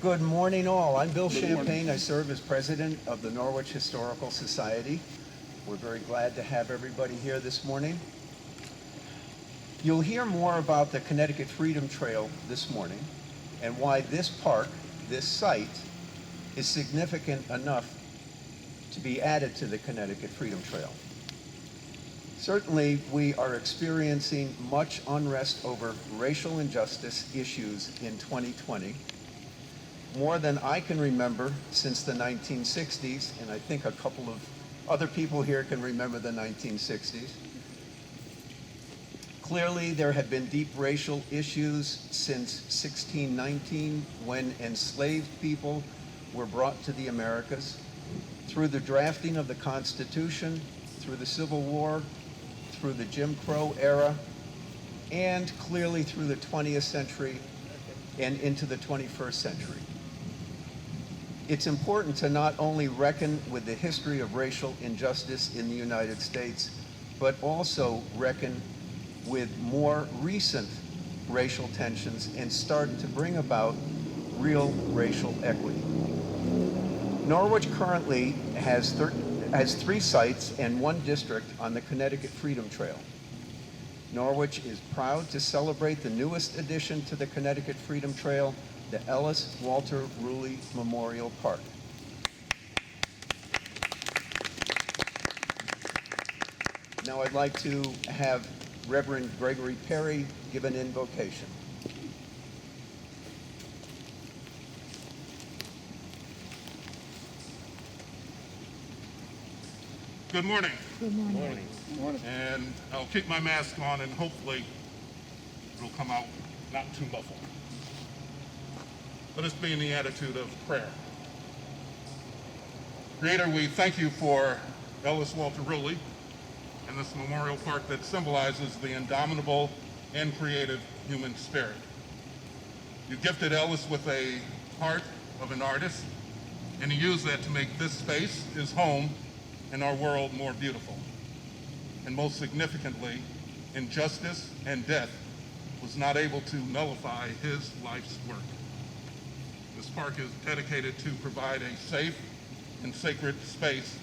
Good morning all. I'm Bill Champagne. I serve as president of the Norwich Historical Society. We're very glad to have everybody here this morning. You'll hear more about the Connecticut Freedom Trail this morning and why this park, this site, is significant enough to be added to the Connecticut Freedom Trail. Certainly, we are experiencing much unrest over racial injustice issues in 2020, more than I can remember since the 1960s, and I think a couple of other people here can remember the 1960s. Clearly, there have been deep racial issues since 1619, when enslaved people were brought to the Americas, through the drafting of the Constitution, through the Civil War, through the Jim Crow era, and clearly through the 20th century and into the 21st century. It's important to not only reckon with the history of racial injustice in the United States, but also reckon with more recent racial tensions and start to bring about real racial equity. Norwich currently has 3 sites and 1 district on the Connecticut Freedom Trail. Norwich is proud to celebrate the newest addition to the Connecticut Freedom Trail, the Ellis Walter Ruley Memorial Park. Now I'd like to have Reverend Gregory Perry give an invocation. Good morning. Good morning. Good morning. And I'll keep my mask on and hopefully it'll come out not too muffled. Let us be in the attitude of prayer. Creator, we thank you for Ellis Walter Ruley and this memorial park that symbolizes the indomitable and creative human spirit. You gifted Ellis with a heart of an artist, and he used that to make this space, his home, and our world more beautiful. And most significantly, injustice and death was not able to nullify his life's work. This park is dedicated to provide a safe and sacred space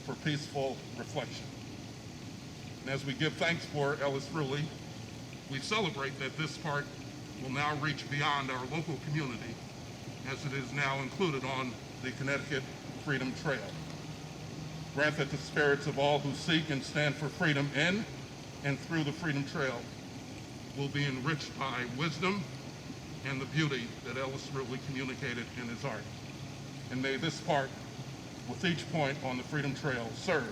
for peaceful reflection. And as we give thanks for Ellis Ruley, we celebrate that this park will now reach beyond our local community, as it is now included on the Connecticut Freedom Trail. Grant that the spirits of all who seek and stand for freedom in and through the Freedom Trail will be enriched by wisdom and the beauty that Ellis Ruley communicated in his art. And may this park, with each point on the Freedom Trail, serve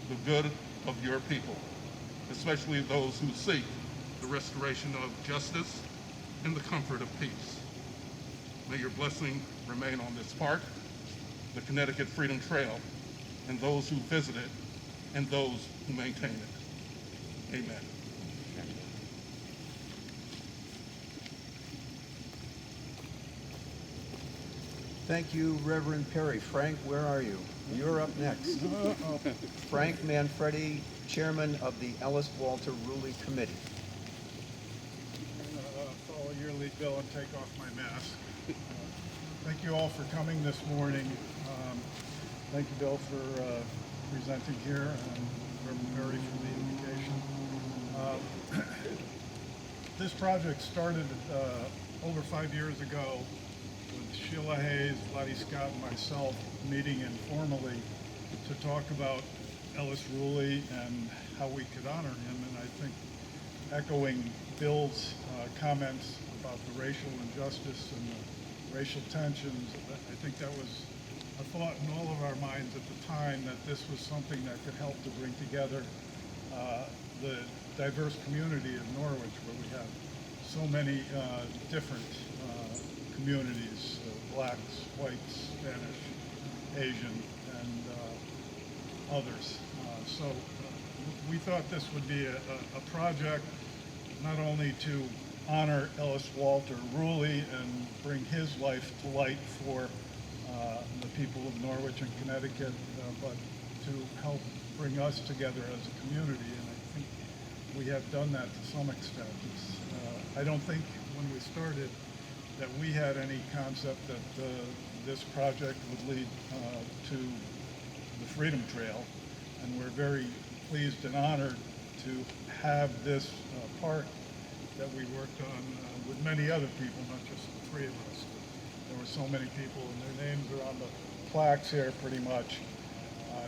the good of your people, especially those who seek the restoration of justice and the comfort of peace. May your blessing remain on this park, the Connecticut Freedom Trail, and those who visit it and those who maintain it. Amen. Thank you, Reverend Perry. Frank, where are you? You're up next. Frank Manfredi, chairman of the Ellis Walter Ruley Committee. I'm going to follow your lead, Bill, and take off my mask. Thank you all for coming this morning. Thank you, Bill, for presenting here, and Reverend Perry for the invitation. This project started over 5 years ago with Sheila Hayes, Lottie Scott, and myself meeting informally to talk about Ellis Ruley and how we could honor him. And I think echoing Bill's comments about the racial injustice and the racial tensions, I think that was a thought in all of our minds at the time, that this was something that could help to bring together the diverse community of Norwich, where we have so many different communities, blacks, whites, Spanish, Asian, and others. So we thought this would be a project not only to honor Ellis Walter Ruley and bring his life to light for the people of Norwich and Connecticut, but to help bring us together as a community. And I think we have done that to some extent. I don't think when we started that we had any concept that this project would lead to the Freedom Trail, and we're very pleased and honored to have this park that we worked on with many other people, not just the three of us. There were so many people, and their names are on the plaques here pretty much.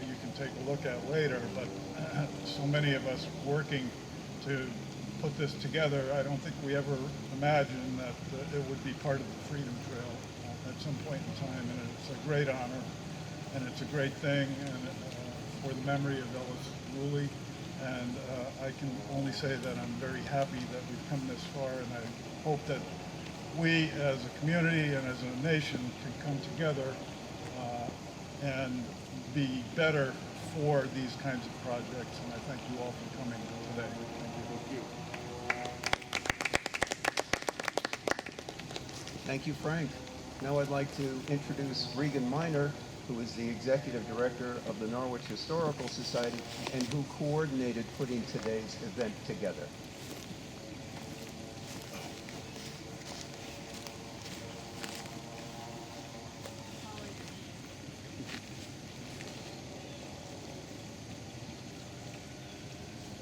You can take a look at later, but so many of us working to put this together. I don't think we ever imagined that it would be part of the Freedom Trail at some point in time, and it's a great honor, and it's a great thing, and for the memory of Ellis Ruley. And I can only say that I'm very happy that we've come this far, and I hope that we as a community and as a nation can come together and be better for these kinds of projects. And I thank you all for coming today. Thank you, Frank. Now I'd like to introduce Regan Miner, who is the Executive Director of the Norwich Historical Society and who coordinated putting today's event together.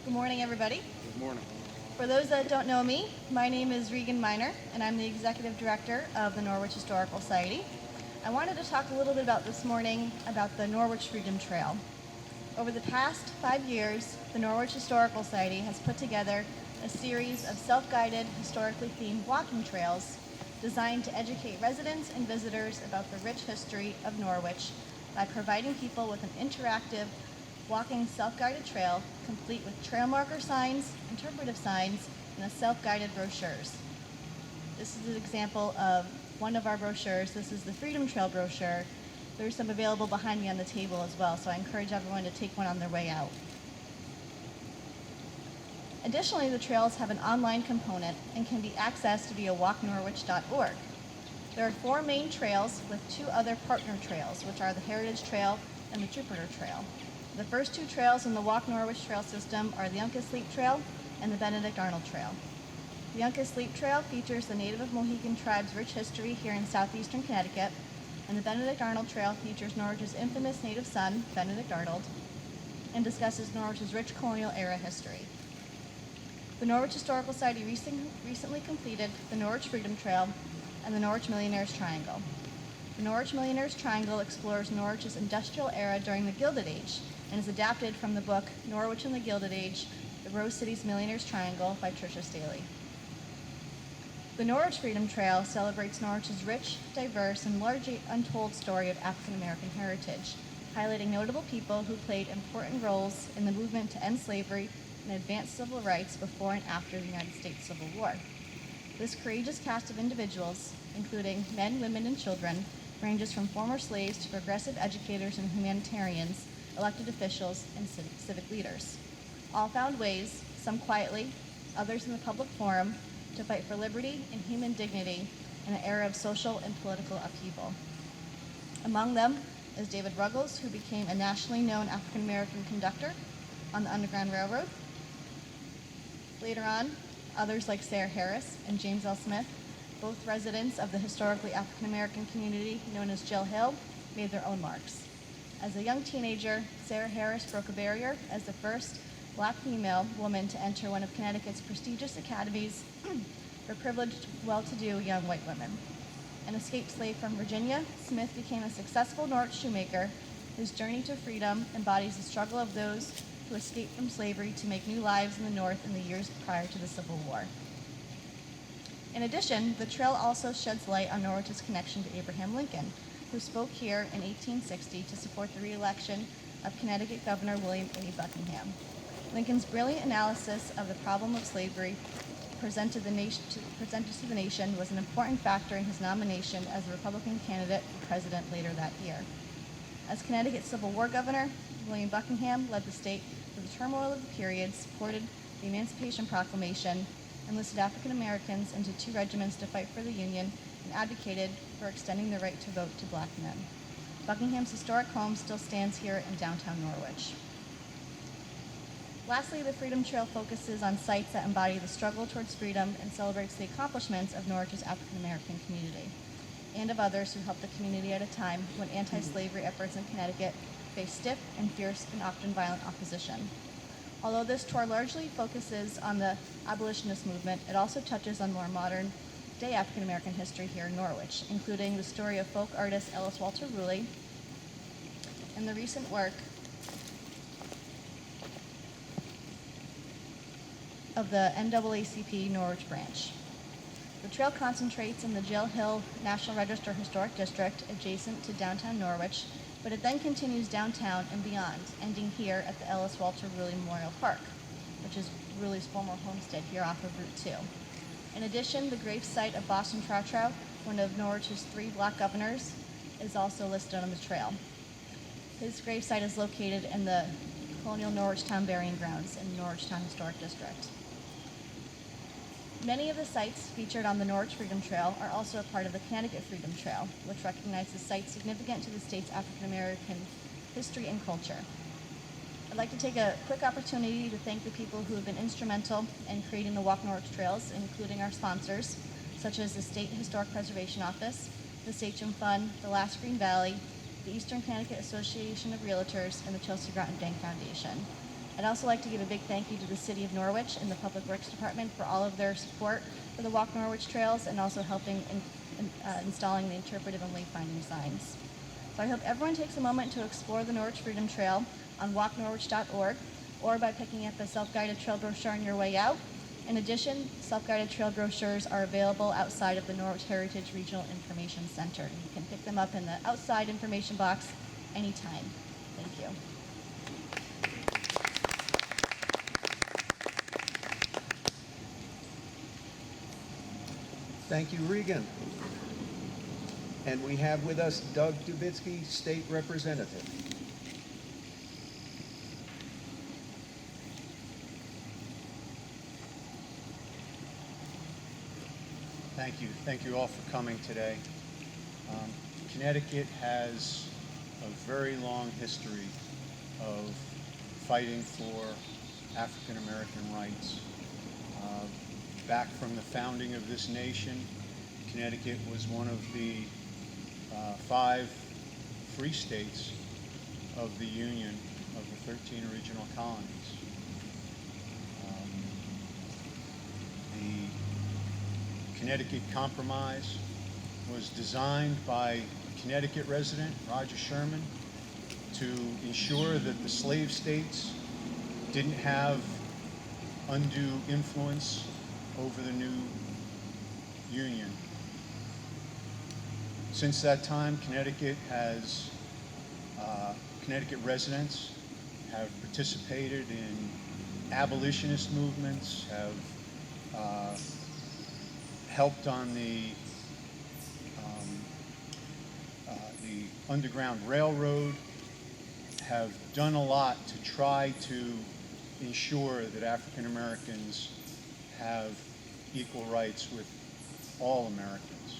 Good morning, everybody. Good morning. For those that don't know me, my name is Regan Miner, and I'm the Executive Director of the Norwich Historical Society. I wanted to talk a little bit about this morning about the Norwich Freedom Trail. Over the past 5 years, the Norwich Historical Society has put together a series of self-guided, historically themed walking trails designed to educate residents and visitors about the rich history of Norwich by providing people with an interactive walking self-guided trail complete with trail marker signs, interpretive signs, and self-guided brochures. This is an example of one of our brochures. This is the Freedom Trail brochure. There's some available behind me on the table as well, so I encourage everyone to take one on their way out. Additionally, the trails have an online component and can be accessed via walknorwich.org. There are 4 main trails with 2 other partner trails, which are the Heritage Trail and the Jupiter Trail. The first 2 trails in the Walk Norwich Trail system are the Uncas Leap Trail and the Benedict Arnold Trail. The Uncas Leap Trail features the Native Mohican tribe's rich history here in southeastern Connecticut, and the Benedict Arnold Trail features Norwich's infamous native son, Benedict Arnold, and discusses Norwich's rich colonial era history. The Norwich Historical Society recently completed the Norwich Freedom Trail and the Norwich Millionaires Triangle. The Norwich Millionaires Triangle explores Norwich's industrial era during the Gilded Age and is adapted from the book Norwich in the Gilded Age, The Rose City's Millionaires Triangle by Tricia Staley. The Norwich Freedom Trail celebrates Norwich's rich, diverse, and largely untold story of African American heritage, highlighting notable people who played important roles in the movement to end slavery and advance civil rights before and after the United States Civil War. This courageous cast of individuals, including men, women, and children, ranges from former slaves to progressive educators and humanitarians, elected officials, and civic leaders. All found ways, some quietly, others in the public forum, to fight for liberty and human dignity in an era of social and political upheaval. Among them is David Ruggles, who became a nationally known African American conductor on the Underground Railroad. Later on, others like Sarah Harris and James L. Smith, both residents of the historically African American community known as Jill Hill, made their own marks. As a young teenager, Sarah Harris broke a barrier as the first Black female woman to enter one of Connecticut's prestigious academies for privileged, well-to-do young white women. An escaped slave from Virginia, Smith became a successful Norwich shoemaker whose journey to freedom embodies the struggle of those who escaped from slavery to make new lives in the North in the years prior to the Civil War. In addition, the trail also sheds light on Norwich's connection to Abraham Lincoln, who spoke here in 1860 to support the re-election of Connecticut Governor William A. Buckingham. Lincoln's brilliant analysis of the problem of slavery presented to the nation was an important factor in his nomination as a Republican candidate for president later that year. As Connecticut's Civil War governor, William Buckingham led the state through the turmoil of the period, supported the Emancipation Proclamation, enlisted African Americans into 2 regiments to fight for the Union, and advocated for extending the right to vote to Black men. Buckingham's historic home still stands here in downtown Norwich. Lastly, the Freedom Trail focuses on sites that embody the struggle towards freedom and celebrates the accomplishments of Norwich's African American community and of others who helped the community at a time when anti-slavery efforts in Connecticut faced stiff and fierce and often violent opposition. Although this tour largely focuses on the abolitionist movement, it also touches on more modern day African American history here in Norwich, including the story of folk artist Ellis Walter Ruley and the recent work of the NAACP Norwich branch. The trail concentrates in the Jill Hill National Register Historic District adjacent to downtown Norwich, but it then continues downtown and beyond, ending here at the Ellis Walter Ruley Memorial Park, which is Ruley's former homestead here off of Route 2. In addition, the gravesite of Boston Trow, one of Norwich's 3 black governors, is also listed on the trail. His gravesite is located in the Colonial Norwich Town Burying Grounds in the Norwich Town Historic District. Many of the sites featured on the Norwich Freedom Trail are also a part of the Connecticut Freedom Trail, which recognizes sites significant to the state's African American history and culture. I'd like to take a quick opportunity to thank the people who have been instrumental in creating the Walk Norwich Trails, including our sponsors, such as the State Historic Preservation Office, the Sachem Fund, the Last Green Valley, the Eastern Connecticut Association of Realtors, and the Chelsea Groton Bank Foundation. I'd also like to give a big thank you to the City of Norwich and the Public Works Department for all of their support for the Walk Norwich Trails and also helping installing the interpretive and wayfinding signs. So I hope everyone takes a moment to explore the Norwich Freedom Trail on walknorwich.org or by picking up a self-guided trail brochure on your way out. In addition, self-guided trail brochures are available outside of the Norwich Heritage Regional Information Center. You can pick them up in the outside information box anytime. Thank you. Thank you, Regan. And we have with us Doug Dubitsky, State Representative. Thank you. Thank you all for coming today. Connecticut has a very long history of fighting for African American rights. Back from the founding of this nation, Connecticut was one of the 5 free states of the Union of the 13 original colonies. The Connecticut Compromise was designed by a Connecticut resident, Roger Sherman, to ensure that the slave states didn't have undue influence over the new Union. Since that time, Connecticut residents have participated in abolitionist movements, have helped on the Underground Railroad, have done a lot to try to ensure that African Americans have equal rights with all Americans.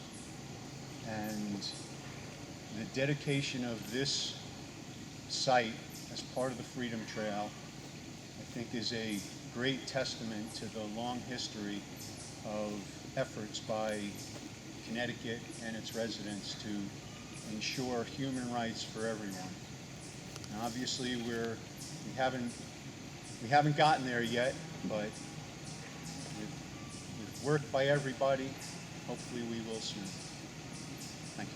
And the dedication of this site as part of the Freedom Trail, I think, is a great testament to the long history of efforts by Connecticut and its residents to ensure human rights for everyone. And obviously, we haven't gotten there yet, but with work by everybody, hopefully we will soon. Thank you.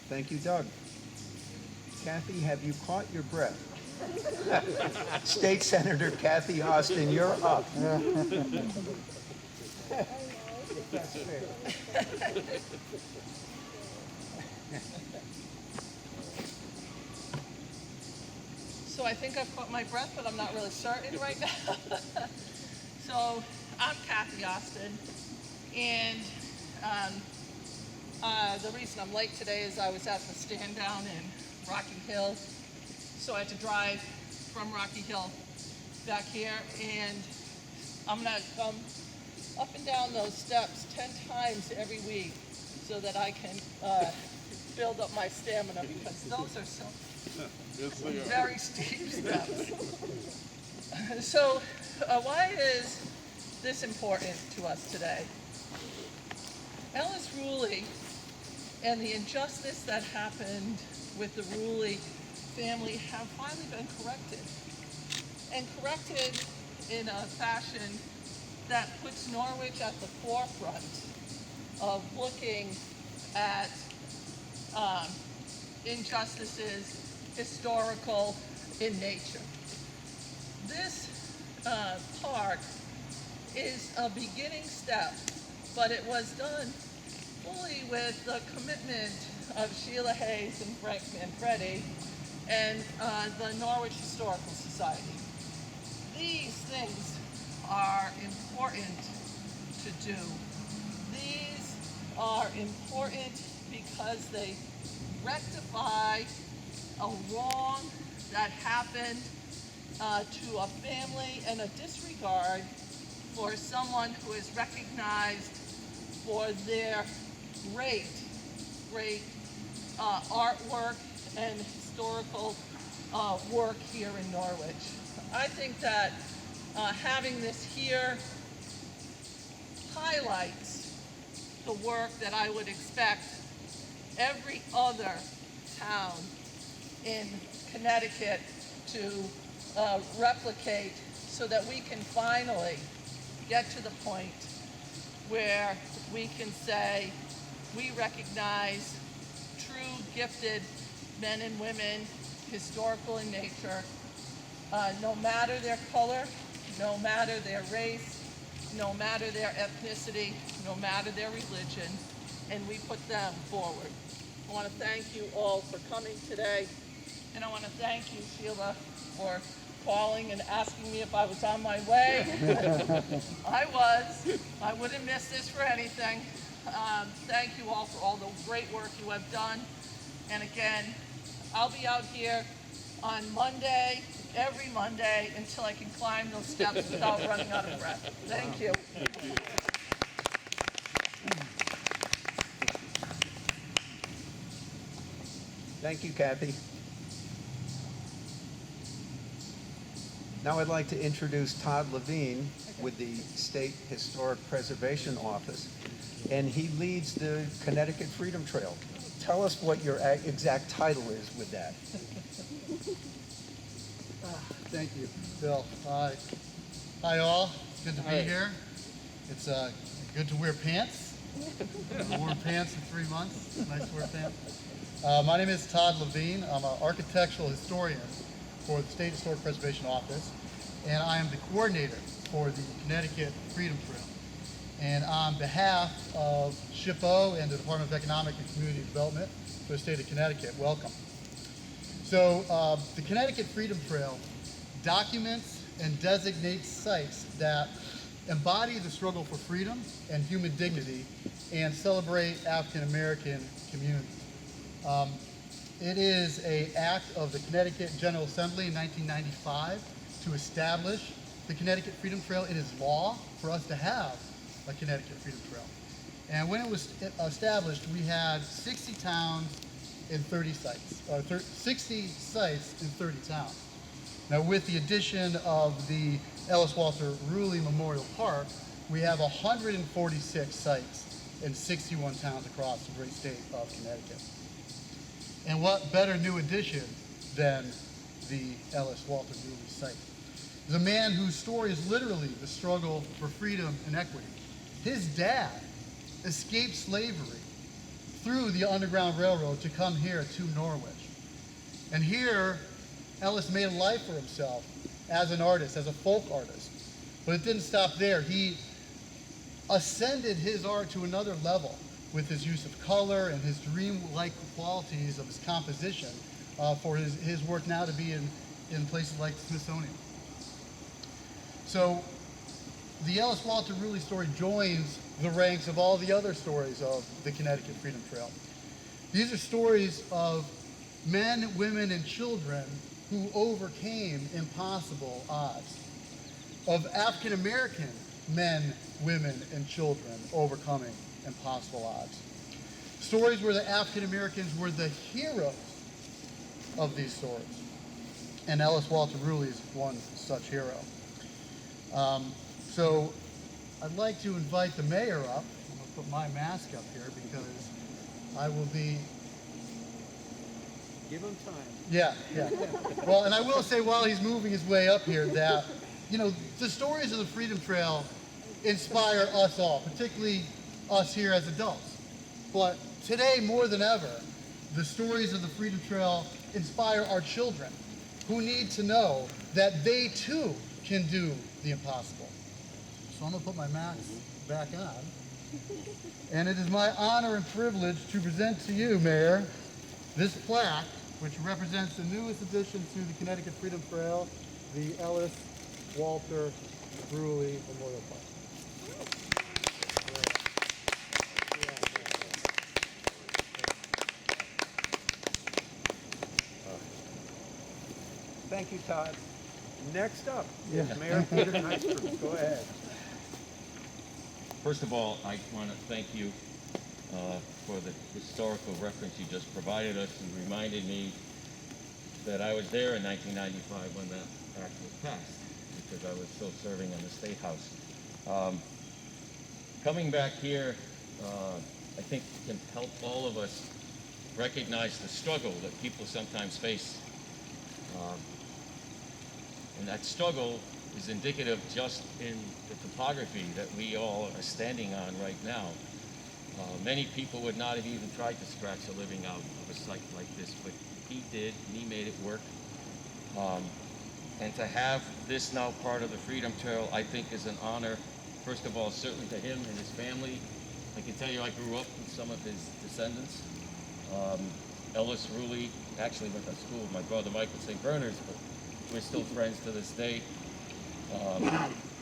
Thank you, Doug. Kathy, have you caught your breath? State Senator Kathy Austin, you're up. So I think I've caught my breath, but I'm not really certain right now. So I'm Kathy Austin, and the reason I'm late today is I was at the stand down in Rocky Hill, so I had to drive from Rocky Hill back here, and I'm gonna come up and down those steps 10 times every week so that I can build up my stamina because those are some Yes, they are. very steep steps. So why is this important to us today? Ellis Ruley and the injustice that happened with the Ruley family have finally been corrected. And corrected in a fashion that puts Norwich at the forefront of looking at injustices historical in nature. This park is a beginning step, but it was done fully with the commitment of Sheila Hayes and Frank Manfredi and the Norwich Historical Society. These things are important to do. These are important because they rectify a wrong that happened to a family and a disregard for someone who is recognized for their great artwork and historical work here in Norwich. I think that having this here highlights the work that I would expect every other town in Connecticut to replicate, so that we can finally get to the point where we can say we recognize true gifted men and women, historical in nature, no matter their color, no matter their race, no matter their ethnicity, no matter their religion, and we put them forward. I want to thank you all for coming today, and I want to thank you, Sheila, for calling and asking me if I was on my way. I was. I wouldn't miss this for anything. Thank you all for all the great work you have done. And again, I'll be out here on Monday, every Monday, until I can climb those steps without running out of breath. Thank you. Thank you, Kathy. Now I'd like to introduce Todd Levine with the State Historic Preservation Office, and he leads the Connecticut Freedom Trail. Tell us what your exact title is with that. Thank you, Bill. Hi all. Good to be here. It's good to wear pants. I've worn pants in 3 months. It's nice to wear pants. My name is Todd Levine. I'm an architectural historian for the State Historic Preservation Office, and I am the coordinator for the Connecticut Freedom Trail. And on behalf of SHPO and the Department of Economic and Community Development for the state of Connecticut, welcome. So the Connecticut Freedom Trail documents and designates sites that embody the struggle for freedom and human dignity and celebrate African American communities. It is an act of the Connecticut General Assembly in 1995 to establish the Connecticut Freedom Trail. It is law for us to have a Connecticut Freedom Trail. And when it was established, we had 60 towns in 30 sites, 60 sites in 30 towns. Now with the addition of the Ellis Walter Ruley Memorial Park, we have 146 sites in 61 towns across the great state of Connecticut. And what better new addition than the Ellis Walter Ruley site? There's a man whose story is literally the struggle for freedom and equity. His dad escaped slavery through the Underground Railroad to come here to Norwich. And here, Ellis made a life for himself as an artist, as a folk artist. But it didn't stop there. He ascended his art to another level with his use of color and his dream-like qualities of his composition for his work now to be in places like the Smithsonian. So the Ellis Walter Ruley story joins the ranks of all the other stories of the Connecticut Freedom Trail. These are stories of men, women, and children who overcame impossible odds, of African American men, women, and children overcoming impossible odds. stories where the African Americans were the heroes of these stories. And Ellis Walter Ruley is one such hero. So I'd like to invite the mayor up. I'm going to put my mask up here because I will be... Give him time. Yeah. Well, and I will say while he's moving his way up here that, you know, the stories of the Freedom Trail inspire us all, particularly us here as adults. But today, more than ever, the stories of the Freedom Trail inspire our children who need to know that they too can do the impossible. So I'm going to put my mask back on. And it is my honor and privilege to present to you, Mayor, this plaque, which represents the newest addition to the Connecticut Freedom Trail, the Ellis Walter Ruley Memorial Park. Thank you, Todd. Next up is Mayor Peter Nystrom. Go ahead. First of all, I want to thank you for the historical reference you just provided us and reminded me that I was there in 1995 when that act was passed, because I was still serving in the State House. Coming back here, I think can help all of us recognize the struggle that people sometimes face. And that struggle is indicative just in the topography that we all are standing on right now. Many people would not have even tried to scratch a living out of a site like this, but he did, and he made it work. And to have this now part of the Freedom Trail, I think is an honor, first of all, certainly to him and his family. I can tell you I grew up with some of his descendants. Ellis Ruley actually went to school with my brother Mike at St. Bernard's, but we're still friends to this day.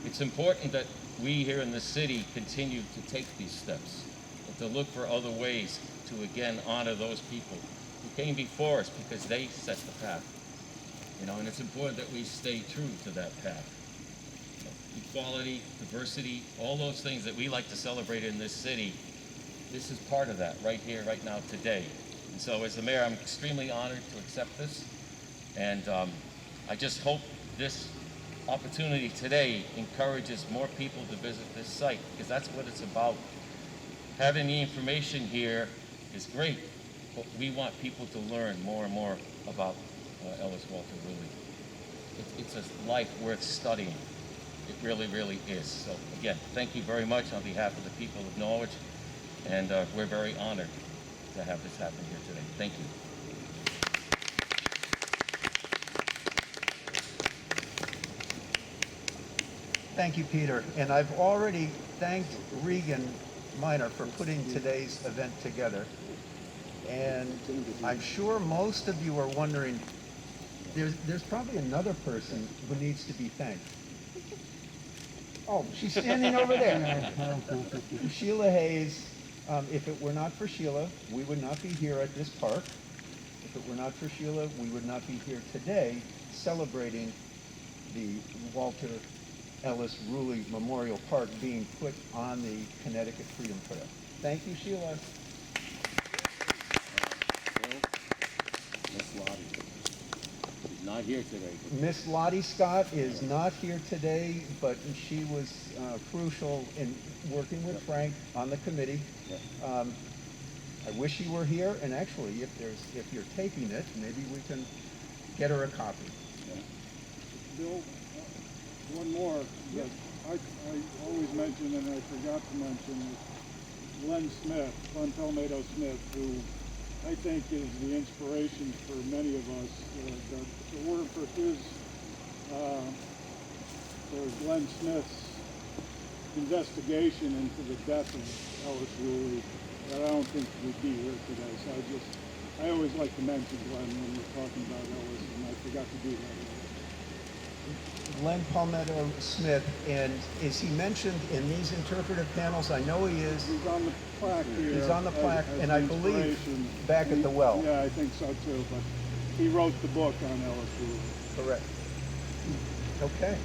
It's important that we here in the city continue to take these steps and to look for other ways to again honor those people who came before us, because they set the path. You know, and it's important that we stay true to that path. Equality, diversity, all those things that we like to celebrate in this city, this is part of that right here, right now, today. And so as the mayor, I'm extremely honored to accept this. And I just hope this opportunity today encourages more people to visit this site, because that's what it's about. Having the information here is great, but we want people to learn more and more about Ellis Walter Ruley. It's a life worth studying. It really, really is. So again, thank you very much on behalf of the people of Norwich, and we're very honored to have this happen here today. Thank you. Thank you, Peter. And I've already thanked Regan Miner for putting today's event together. And I'm sure most of you are wondering, there's probably another person who needs to be thanked. Oh, she's standing over there. Sheila Hayes. If it were not for Sheila, we would not be here at this park. If it were not for Sheila, we would not be here today celebrating the Walter Ellis Ruley Memorial Park being put on the Connecticut Freedom Trail. Thank you, Sheila. Miss Lottie is not here today. Miss Lottie Scott is not here today, but she was crucial in working with Frank on the committee. I wish she were here, and actually, if you're taping it, maybe we can get her a copy. Bill, one more. That I always mention, and I forgot to mention, Glenn Palmetto Smith, who I think is the inspiration for many of us. The word for Glenn Smith's investigation into the death of Ellis Ruley, that I don't think we'd be here today. So I always like to mention Glenn when we're talking about Ellis, and I forgot to do that. Glenn Palmetto Smith, and is he mentioned in these interpretive panels? I know he is. He's on the plaque here. He's on the plaque, as and I believe inspiration. back at the well. Yeah, I think so too, but he wrote the book on Ellis Ruley. Correct. Okay.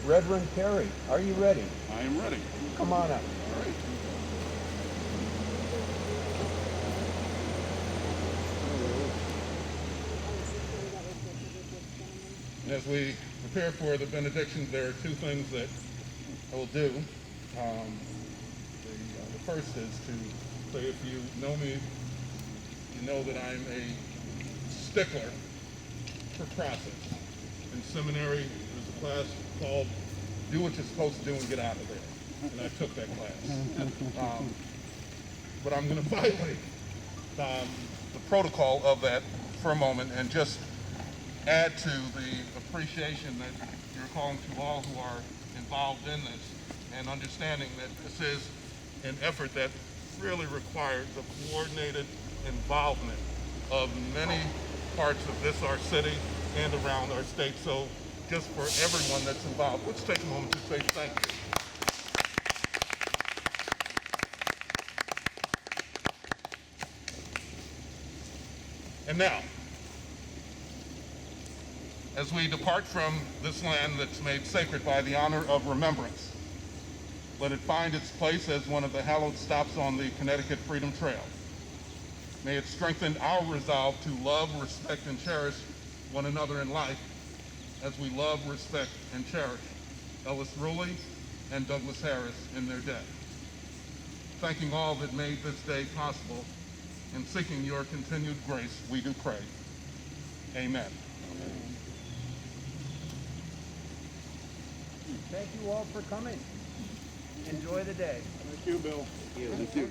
Reverend Perry, are you ready? I am ready. Come on up. All right. And as we prepare for the benediction, there are two things that I will do. The first is to say, if you know me, you know that I'm a stickler for process. In seminary, there's a class called Do What You're Supposed to Do and Get Out of There. And I took that class. But I'm going to violate the protocol of that for a moment and just add to the appreciation that you're calling to all who are involved in this, and understanding that this is an effort that really requires the coordinated involvement of many parts of this, our city, and around our state. So just for everyone that's involved, let's take a moment to say thank you. And now, as we depart from this land that's made sacred by the honor of remembrance, let it find its place as one of the hallowed stops on the Connecticut Freedom Trail. May it strengthen our resolve to love, respect, and cherish one another in life as we love, respect, and cherish Ellis Ruley and Douglas Harris in their death. Thanking all that made this day possible and seeking your continued grace, we do pray. Amen. Thank you all for coming. Enjoy the day. Thank you, Bill. Thank you.